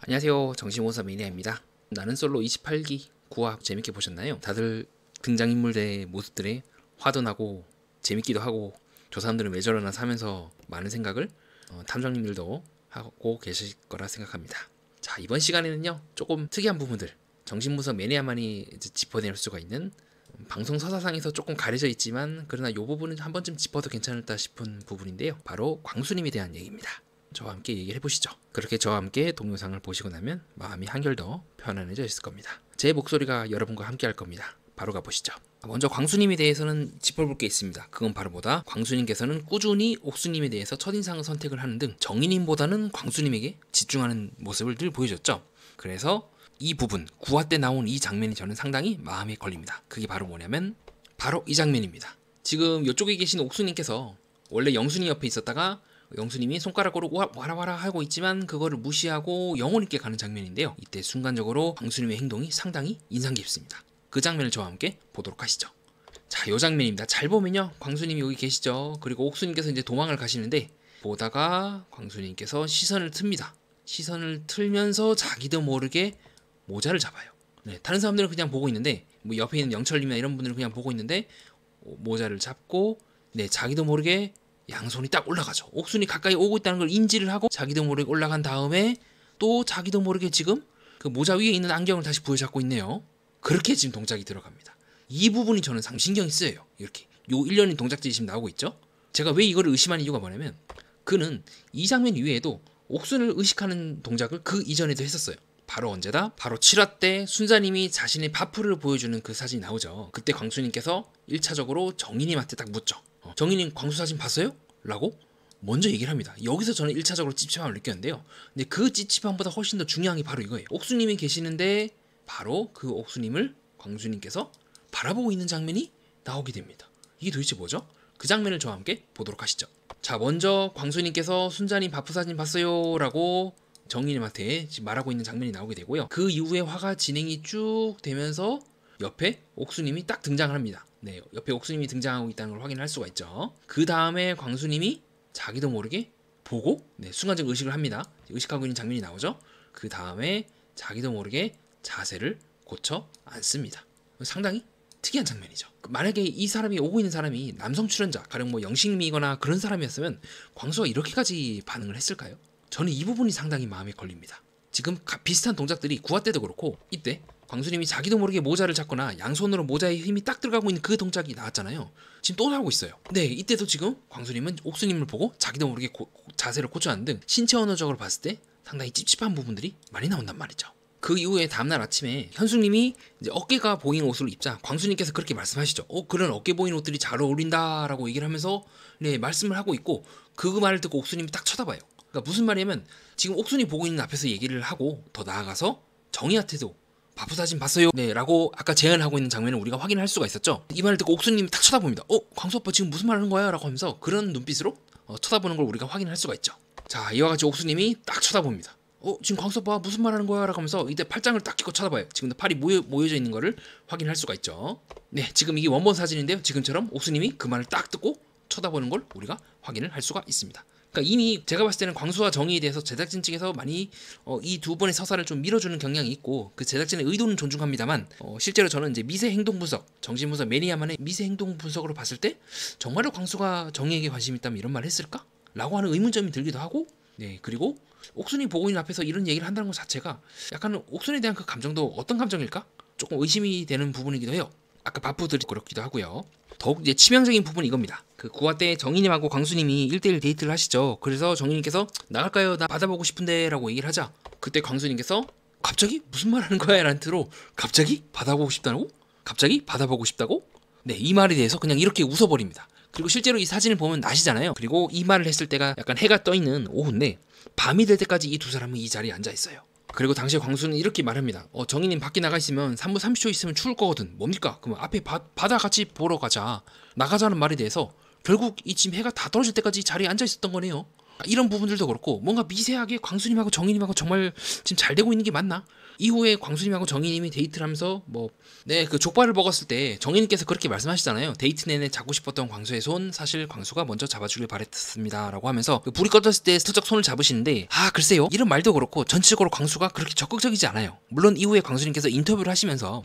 안녕하세요. 정신모사 매니아입니다. 나는 솔로 28기 9화 재밌게 보셨나요? 다들 등장인물들의 모습들에 화도 나고 재밌기도 하고 저 사람들은 왜 저러나 사면서 많은 생각을 탐정님들도 하고 계실 거라 생각합니다. 자, 이번 시간에는요 조금 특이한 부분들 정신모사 매니아만이 이제 짚어낼 수가 있는 방송 서사상에서 조금 가려져 있지만 그러나 이 부분은 한 번쯤 짚어도 괜찮을까 싶은 부분인데요. 바로 광수님에 대한 얘기입니다. 저와 함께 얘기를 해보시죠. 그렇게 저와 함께 동영상을 보시고 나면 마음이 한결 더 편안해져 있을 겁니다. 제 목소리가 여러분과 함께 할 겁니다. 바로 가보시죠. 먼저 광수님에 대해서는 짚어볼 게 있습니다. 그건 바로 뭐다? 광수님께서는 꾸준히 옥수님에 대해서 첫인상을 선택을 하는 등 정인님보다는 광수님에게 집중하는 모습을 늘 보여줬죠. 그래서 이 부분, 9화 때 나온 이 장면이 저는 상당히 마음에 걸립니다. 그게 바로 뭐냐면 바로 이 장면입니다. 지금 이쪽에 계신 옥수님께서 원래 영순이 옆에 있었다가 영수님이 손가락으로 와라 하고 있지만 그거를 무시하고 영혼있게 가는 장면인데요. 이때 순간적으로 광수님의 행동이 상당히 인상 깊습니다. 그 장면을 저와 함께 보도록 하시죠. 자, 요 장면입니다. 잘 보면요, 광수님이 여기 계시죠. 그리고 옥수님께서 이제 도망을 가시는데 보다가 광수님께서 시선을 틉니다. 시선을 틀면서 자기도 모르게 모자를 잡아요. 네, 다른 사람들은 그냥 보고 있는데 뭐 옆에 있는 영철님이나 이런 분들은 그냥 보고 있는데 모자를 잡고 자기도 모르게 양손이 딱 올라가죠. 옥순이 가까이 오고 있다는 걸 인지를 하고 자기도 모르게 올라간 다음에 또 자기도 모르게 지금 그 모자 위에 있는 안경을 다시 부여잡고 있네요. 그렇게 지금 동작이 들어갑니다. 이 부분이 저는 상신경이 쓰여요. 이렇게 요 일련의 동작들이 지금 나오고 있죠. 제가 왜 이거를 의심하는 이유가 뭐냐면 그는 이 장면 이외에도 옥순을 의식하는 동작을 그 이전에도 했었어요. 바로 언제다? 바로 7화 때 순자님이 자신의 바프를 보여주는 그 사진이 나오죠. 그때 광수님께서 1차적으로 정인님한테 딱 묻죠. 정인님 광수 사진 봤어요? 라고 먼저 얘기를 합니다. 여기서 저는 1차적으로 찝찝함을 느꼈는데요. 근데 그 찝찝함보다 훨씬 더 중요한 게 바로 이거예요. 옥수님이 계시는데 바로 그 옥수님을 광수님께서 바라보고 있는 장면이 나오게 됩니다. 이게 도대체 뭐죠? 그 장면을 저와 함께 보도록 하시죠. 자, 먼저 광수님께서 순자님 바프 사진 봤어요? 라고 정인님한테 지금 말하고 있는 장면이 나오게 되고요. 그 이후에 화가 진행이 쭉 되면서 옆에 옥수님이 딱 등장을 합니다. 네, 옆에 옥수님이 등장하고 있다는 걸 확인할 수가 있죠. 그 다음에 광수님이 자기도 모르게 보고 순간적 의식을 합니다. 의식하고 있는 장면이 나오죠. 그 다음에 자기도 모르게 자세를 고쳐 앉습니다. 상당히 특이한 장면이죠. 만약에 이 사람이 오고 있는 사람이 남성 출연자, 가령 뭐 영식님이거나 그런 사람이었으면 광수가 이렇게까지 반응을 했을까요? 저는 이 부분이 상당히 마음에 걸립니다. 지금 비슷한 동작들이 9화 때도 그렇고 이때 광수님이 자기도 모르게 모자를 잡거나 양손으로 모자에 힘이 딱 들어가고 있는 그 동작이 나왔잖아요. 지금 또 나오고 있어요. 네, 이때도 지금 광수님은 옥수님을 보고 자기도 모르게 자세를 고쳐하는 등 신체 언어적으로 봤을 때 상당히 찝찝한 부분들이 많이 나온단 말이죠. 그 이후에 다음날 아침에 현숙님이 이제 어깨가 보이는 옷을 입자 광수님께서 그렇게 말씀하시죠. 그런 어깨 보이는 옷들이 잘 어울린다라고 얘기를 하면서 말씀을 하고 있고 그 말을 듣고 옥수님이 딱 쳐다봐요. 그러니까 무슨 말이냐면 지금 옥순이 보고 있는 앞에서 얘기를 하고 더 나아가서 정희한테도 바프 사진 봤어요? 네, 라고 아까 제안을 하고 있는 장면을 우리가 확인할 수가 있었죠. 이 말을 듣고 옥순님이 딱 쳐다봅니다. 광수 오빠 지금 무슨 말 하는 거야? 라고 하면서 그런 눈빛으로 쳐다보는 걸 우리가 확인할 수가 있죠. 자, 이와 같이 옥순님이 딱 쳐다봅니다. 지금 광수 오빠 무슨 말 하는 거야? 라고 하면서 이때 팔짱을 딱 끼고 쳐다봐요. 지금 팔이 모여져 있는 거를 확인할 수가 있죠. 네, 지금 이게 원본 사진인데요. 지금처럼 옥순님이 그 말을 딱 듣고 쳐다보는 걸 우리가 확인을 할 수가 있습니다. 그러니까 이미 제가 봤을 때는 광수와 정의에 대해서 제작진 측에서 많이 이 두 번의 서사를 좀 밀어주는 경향이 있고 그 제작진의 의도는 존중합니다만 실제로 저는 이제 미세 행동 분석, 정신분석 매니아만의 미세 행동 분석으로 봤을 때 정말로 광수가 정의에게 관심이 있다면 이런 말을 했을까? 라고 하는 의문점이 들기도 하고 그리고 옥순이 보고 있는 앞에서 이런 얘기를 한다는 것 자체가 약간 옥순에 대한 그 감정도 어떤 감정일까? 조금 의심이 되는 부분이기도 해요. 아까 바쁘들이 그렇기도 하고요. 더욱 이제 치명적인 부분이 이겁니다. 그 9화 때 정희님하고 광수님이 1대1 데이트를 하시죠. 그래서 정희님께서 나갈까요? 나 받아보고 싶은데 라고 얘기를 하자 그때 광수님께서 갑자기? 무슨 말 하는 거야? 라는 뜻으로 갑자기? 받아보고 싶다고? 갑자기? 받아보고 싶다고? 네, 이 말에 대해서 그냥 이렇게 웃어버립니다. 그리고 실제로 이 사진을 보면 낮이잖아요. 그리고 이 말을 했을 때가 약간 해가 떠있는 오후인데 밤이 될 때까지 이 두 사람은 이 자리에 앉아있어요. 그리고 당시에 광수는 이렇게 말합니다. 정희님 밖에 나가 있으면 3분 30초 있으면 추울 거거든. 뭡니까? 그럼 앞에 바다 같이 보러 가자. 나가자는 말에 대해서 결국 이 지금 해가 다 떨어질 때까지 자리에 앉아 있었던 거네요. 이런 부분들도 그렇고 뭔가 미세하게 광수님하고 정희님하고 정말 지금 잘 되고 있는 게 맞나? 이후에 광수님하고 정희님이 데이트를 하면서 그 족발을 먹었을 때 정희님께서 그렇게 말씀하시잖아요. 데이트 내내 잡고 싶었던 광수의 손, 사실 광수가 먼저 잡아주길 바랬습니다 라고 하면서 그 불이 꺼졌을 때 슬쩍 손을 잡으시는데, 글쎄요, 이런 말도 그렇고 전체적으로 광수가 그렇게 적극적이지 않아요. 물론 이후에 광수님께서 인터뷰를 하시면서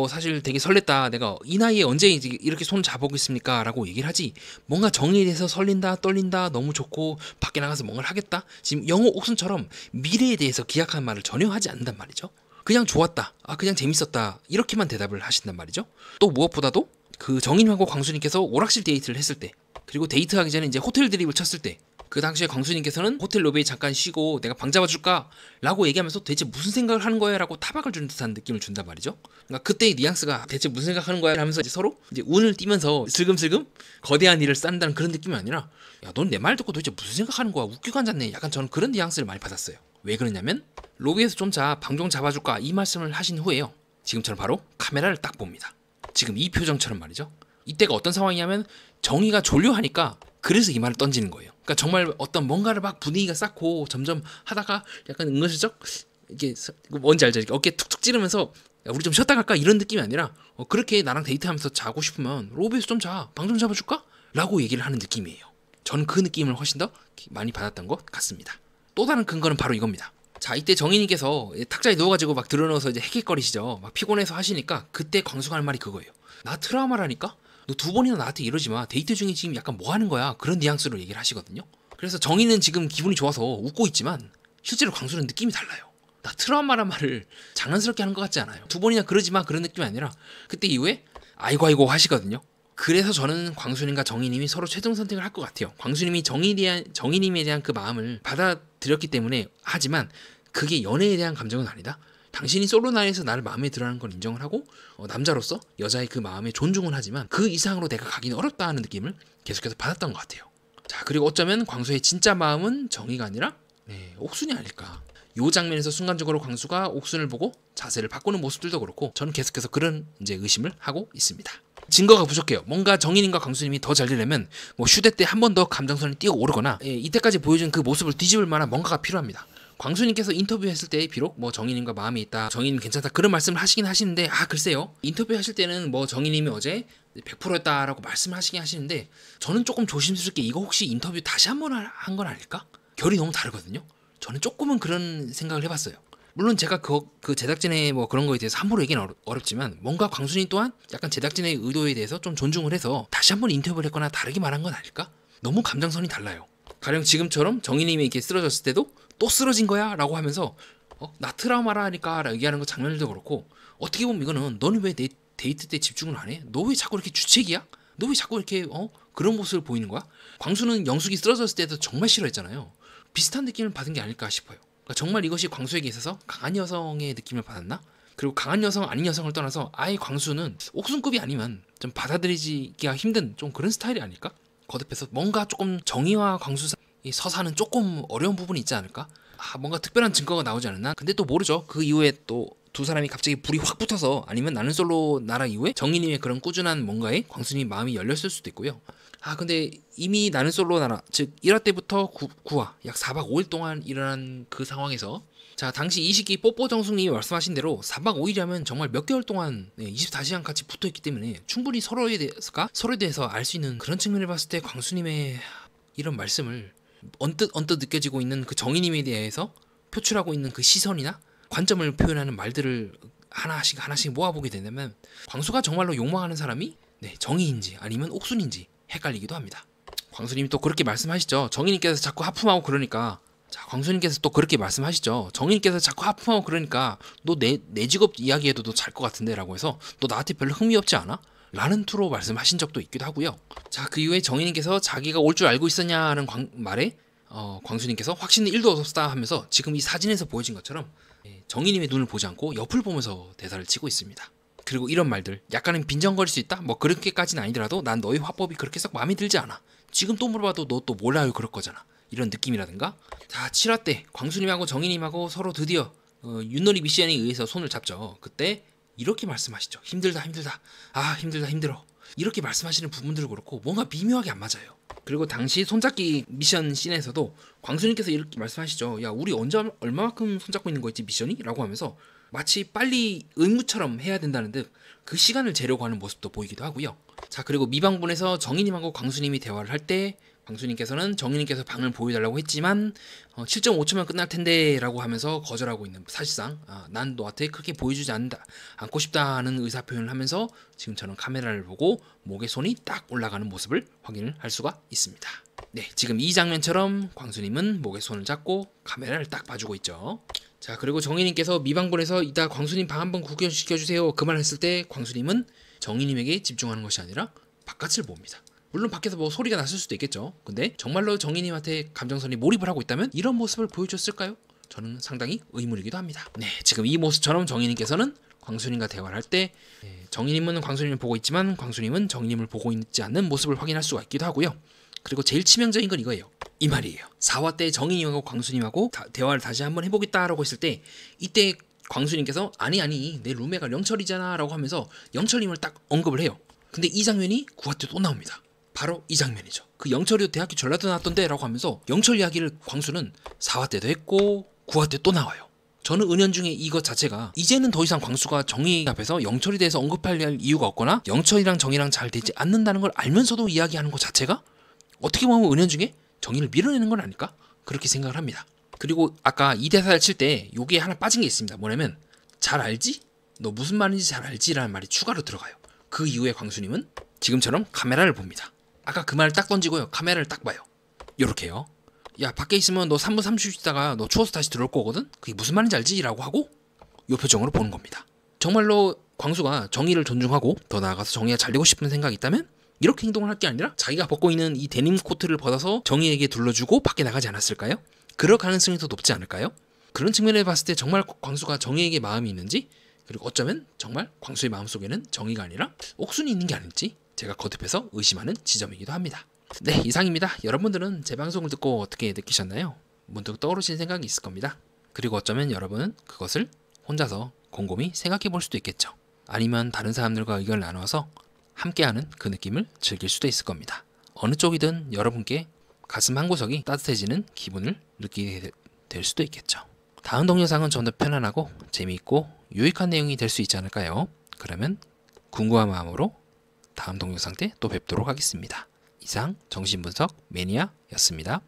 사실 되게 설렜다, 내가 이 나이에 언제 이렇게 손 잡아보겠습니까 라고 얘기를 하지, 뭔가 정의에 대해서 설린다, 떨린다, 너무 좋고 밖에 나가서 뭔가를 하겠다, 지금 영호 옥순처럼 미래에 대해서 기약한 말을 전혀 하지 않는단 말이죠. 그냥 좋았다, 그냥 재밌었다, 이렇게만 대답을 하신단 말이죠. 또 무엇보다도 그 정인님하고 광수님께서 오락실 데이트를 했을 때, 그리고 데이트하기 전에 이제 호텔 드립을 쳤을 때, 그 당시에 광수님께서는 호텔 로비에 잠깐 쉬고 내가 방 잡아줄까? 라고 얘기하면서 대체 무슨 생각을 하는 거야? 라고 타박을 주는 듯한 느낌을 준단 말이죠. 그러니까 그때의 뉘앙스가 대체 무슨 생각하는 거야? 하면서 이제 서로 이제 운을 띄면서 슬금슬금 거대한 일을 쌓는다는 그런 느낌이 아니라, 야, 넌 내 말 듣고 도대체 무슨 생각하는 거야? 웃기고 앉았네. 약간 저는 그런 뉘앙스를 많이 받았어요. 왜 그러냐면, 로비에서 좀 방 좀 잡아줄까? 이 말씀을 하신 후에요, 지금처럼 바로 카메라를 딱 봅니다. 지금 이 표정처럼 말이죠. 이때가 어떤 상황이냐면, 정의가 졸려하니까 그래서 이 말을 던지는 거예요. 그러니까 정말 어떤 뭔가를 막 분위기가 쌓고 점점 하다가 약간 은근슬쩍 이게 뭔지 알죠? 이렇게 어깨 툭툭 찌르면서 야, 우리 좀 쉬었다 갈까? 이런 느낌이 아니라 그렇게 나랑 데이트하면서 자고 싶으면 로비에서 좀 자, 방 좀 잡아줄까? 라고 얘기를 하는 느낌이에요. 저는 그 느낌을 훨씬 더 많이 받았던 것 같습니다. 또 다른 근거는 바로 이겁니다. 자, 이때 정인님께서 탁자에 누워가지고 막 들어누워서 이제 헥헥거리시죠. 막 피곤해서 하시니까 그때 광수가 하는 말이 그거예요. 나 트라우마라니까? 너 2번이나 나한테 이러지 마. 데이트 중에 지금 약간 뭐 하는 거야? 그런 뉘앙스로 얘기를 하시거든요. 그래서 정희는 지금 기분이 좋아서 웃고 있지만 실제로 광수는 느낌이 달라요. 나 트라우마란 말을 장난스럽게 하는 것 같지 않아요. 2번이나 그러지 마, 그런 느낌이 아니라 그때 이후에 아이고 하시거든요. 그래서 저는 광수님과 정희님이 서로 최종 선택을 할 것 같아요. 광수님이 정희님에 대한 그 마음을 받아들였기 때문에 하지만 그게 연애에 대한 감정은 아니다. 당신이 솔로 나이에서 나를 마음에 들어하는 걸 인정을 하고 남자로서 여자의 그 마음에 존중은 하지만 그 이상으로 내가 가기는 어렵다 하는 느낌을 계속해서 받았던 것 같아요. 자, 그리고 어쩌면 광수의 진짜 마음은 정의가 아니라 옥순이 아닐까. 이 장면에서 순간적으로 광수가 옥순을 보고 자세를 바꾸는 모습들도 그렇고 저는 계속해서 그런 이제 의심을 하고 있습니다. 증거가 부족해요. 뭔가 정인님과 광수님이 더 잘 되려면 휴대 때 한 번 더 감정선이 뛰어 오르거나 이때까지 보여준 그 모습을 뒤집을 만한 뭔가가 필요합니다. 광수님께서 인터뷰했을 때 비록 정인님과 마음이 있다, 정인님 괜찮다, 그런 말씀을 하시긴 하시는데 글쎄요, 인터뷰하실 때는 정인님이 어제 100%였다라고 말씀하시긴 하시는데 저는 조금 조심스럽게 이거 혹시 인터뷰 다시 한 번 한 건 아닐까? 결이 너무 다르거든요. 저는 조금은 그런 생각을 해봤어요. 물론 제가 그 제작진의 그런 거에 대해서 함부로 얘기는 어렵지만 뭔가 광수님 또한 약간 제작진의 의도에 대해서 좀 존중을 해서 다시 한 번 인터뷰를 했거나 다르게 말한 건 아닐까? 너무 감정선이 달라요. 가령 지금처럼 정희님이 이렇게 쓰러졌을 때도 또 쓰러진 거야? 라고 하면서 나 트라우마라 하니까 얘기하는 거 장면들도 그렇고 어떻게 보면 이거는 너는 왜 내 데이트 때 집중을 안 해? 너 왜 자꾸 이렇게 주책이야? 너 왜 자꾸 이렇게 그런 모습을 보이는 거야? 광수는 영숙이 쓰러졌을 때도 정말 싫어했잖아요. 비슷한 느낌을 받은 게 아닐까 싶어요. 그러니까 정말 이것이 광수에게 있어서 강한 여성의 느낌을 받았나? 그리고 강한 여성 아닌 여성을 떠나서 아예 광수는 옥순급이 아니면 좀 받아들이기가 힘든 좀 그런 스타일이 아닐까? 거듭해서 뭔가 조금 정의와 광수 이 서사는 조금 어려운 부분이 있지 않을까? 뭔가 특별한 증거가 나오지 않았나? 근데 또 모르죠. 그 이후에 또 두 사람이 갑자기 불이 확 붙어서 아니면 나는 솔로 나라 이후에 정희님의 그런 꾸준한 뭔가에 광수님 마음이 열렸을 수도 있고요. 근데 이미 나는 솔로 나라, 즉 1화 때부터 9화 약 4박 5일 동안 일어난 그 상황에서 자, 당시 이 시기 뽀뽀 정숙님이 말씀하신 대로 4박 5일이라면 정말 몇 개월 동안 24시간 같이 붙어있기 때문에 충분히 서로에 대해서 알 수 있는 그런 측면을 봤을 때 광수님의 이런 말씀을 언뜻 느껴지고 있는 그 정의님에 대해서 표출하고 있는 그 시선이나 관점을 표현하는 말들을 하나씩 모아보게 된다면 광수가 정말로 욕망하는 사람이 정의인지 아니면 옥순인지 헷갈리기도 합니다. 광수님이 또 그렇게 말씀하시죠. 정의님께서 자꾸 하품하고 그러니까 광수님께서 또 그렇게 말씀하시죠. 정의님께서 자꾸 하품하고 그러니까 너 내 직업 이야기해도 너 잘 것 같은데 라고 해서 너 나한테 별로 흥미없지 않아? 라는 투로 말씀하신 적도 있기도 하고요. 자, 그 이후에 정인님께서 자기가 올 줄 알고 있었냐는 말에 광수님께서 확신은 1도 없었다 하면서 지금 이 사진에서 보여진 것처럼 정인님의 눈을 보지 않고 옆을 보면서 대사를 치고 있습니다. 그리고 이런 말들, 약간은 빈정거릴 수 있다? 그렇게까지는 아니더라도 난 너의 화법이 그렇게 썩 마음에 들지 않아. 지금 또 물어봐도 너 또 몰라요 그럴 거잖아. 이런 느낌이라든가. 자, 7화 때 광수님하고 정인님하고 서로 드디어 윷놀이 미션에 의해서 손을 잡죠. 그때 이렇게 말씀하시죠. 힘들다. 힘들어. 이렇게 말씀하시는 부분들도 그렇고 뭔가 미묘하게 안 맞아요. 그리고 당시 손잡기 미션 씬에서도 광수님께서 이렇게 말씀하시죠. 야, 우리 언제 얼마만큼 손잡고 있는 거였지 미션이? 라고 하면서 마치 빨리 의무처럼 해야 된다는 듯 그 시간을 재려고 하는 모습도 보이기도 하고요. 자, 그리고 미방분에서 정희님하고 광수님이 대화를 할 때 광수님께서는 정희님께서 방을 보여달라고 했지만 7.5초면 끝날 텐데 라고 하면서 거절하고 있는, 사실상 난 너한테 그렇게 보여주지 않고 싶다는 의사표현을 하면서 지금처럼 카메라를 보고 목에 손이 딱 올라가는 모습을 확인을 할 수가 있습니다. 네, 지금 이 장면처럼 광수님은 목에 손을 잡고 카메라를 딱 봐주고 있죠. 자, 그리고 정희님께서 미방분에서 이따 광수님 방 한번 구경시켜주세요 그 말 했을 때 광수님은 정희님에게 집중하는 것이 아니라 바깥을 봅니다. 물론 밖에서 뭐 소리가 났을 수도 있겠죠. 근데 정말로 정희님한테 감정선이 몰입을 하고 있다면 이런 모습을 보여줬을까요? 저는 상당히 의문이기도 합니다. 네, 지금 이 모습처럼 정희님께서는 광수님과 대화를 할 때 정희님은 광수님을 보고 있지만 광수님은 정희님을 보고 있지 않는 모습을 확인할 수가 있기도 하고요. 그리고 제일 치명적인 건 이거예요. 이 말이에요. 4화 때 정희님하고 광수님하고 대화를 다시 한번 해보겠다라고 했을 때 이때 광수님께서 아니 내 룸메가 영철이잖아 라고 하면서 영철님을 딱 언급을 해요. 근데 이 장면이 9화 때 또 나옵니다. 바로 이 장면이죠. 그 영철이도 대학교 전라도 나왔던데 라고 하면서 영철 이야기를 광수는 4화 때도 했고 9화 때 또 나와요. 저는 은연중에 이것 자체가 이제는 더 이상 광수가 정희 앞에서 영철에 대해서 언급할 이유가 없거나 영철이랑 정희랑 잘 되지 않는다는 걸 알면서도 이야기하는 것 자체가 어떻게 보면 은연중에 정희를 밀어내는 건 아닐까? 그렇게 생각을 합니다. 그리고 아까 이 대사를 칠 때 요게 하나 빠진 게 있습니다. 뭐냐면 잘 알지? 너 무슨 말인지 잘 알지? 라는 말이 추가로 들어가요. 그 이후에 광수님은 지금처럼 카메라를 봅니다. 아까 그 말을 딱 던지고요. 카메라를 딱 봐요. 요렇게요. 야, 밖에 있으면 너 3분 30초 있다가 너 추워서 다시 들어올 거거든? 그게 무슨 말인지 알지? 라고 하고 요 표정으로 보는 겁니다. 정말로 광수가 정희를 존중하고 더 나아가서 정희가 잘 되고 싶은 생각이 있다면 이렇게 행동을 할 게 아니라 자기가 벗고 있는 이 데님 코트를 벗어서 정희에게 둘러주고 밖에 나가지 않았을까요? 그럴 가능성이 더 높지 않을까요? 그런 측면에 봤을 때 정말 광수가 정희에게 마음이 있는지, 그리고 어쩌면 정말 광수의 마음속에는 정희가 아니라 옥순이 있는 게 아닐지 제가 거듭해서 의심하는 지점이기도 합니다. 네, 이상입니다. 여러분들은 제 방송을 듣고 어떻게 느끼셨나요? 문득 떠오르신 생각이 있을 겁니다. 그리고 어쩌면 여러분은 그것을 혼자서 곰곰이 생각해 볼 수도 있겠죠. 아니면 다른 사람들과 의견을 나눠서 함께하는 그 느낌을 즐길 수도 있을 겁니다. 어느 쪽이든 여러분께 가슴 한구석이 따뜻해지는 기분을 느끼게 될 수도 있겠죠. 다음 동영상은 좀 더 편안하고 재미있고 유익한 내용이 될 수 있지 않을까요? 그러면 궁금한 마음으로 다음 동영상 때 또 뵙도록 하겠습니다. 이상 정신분석 매니아였습니다.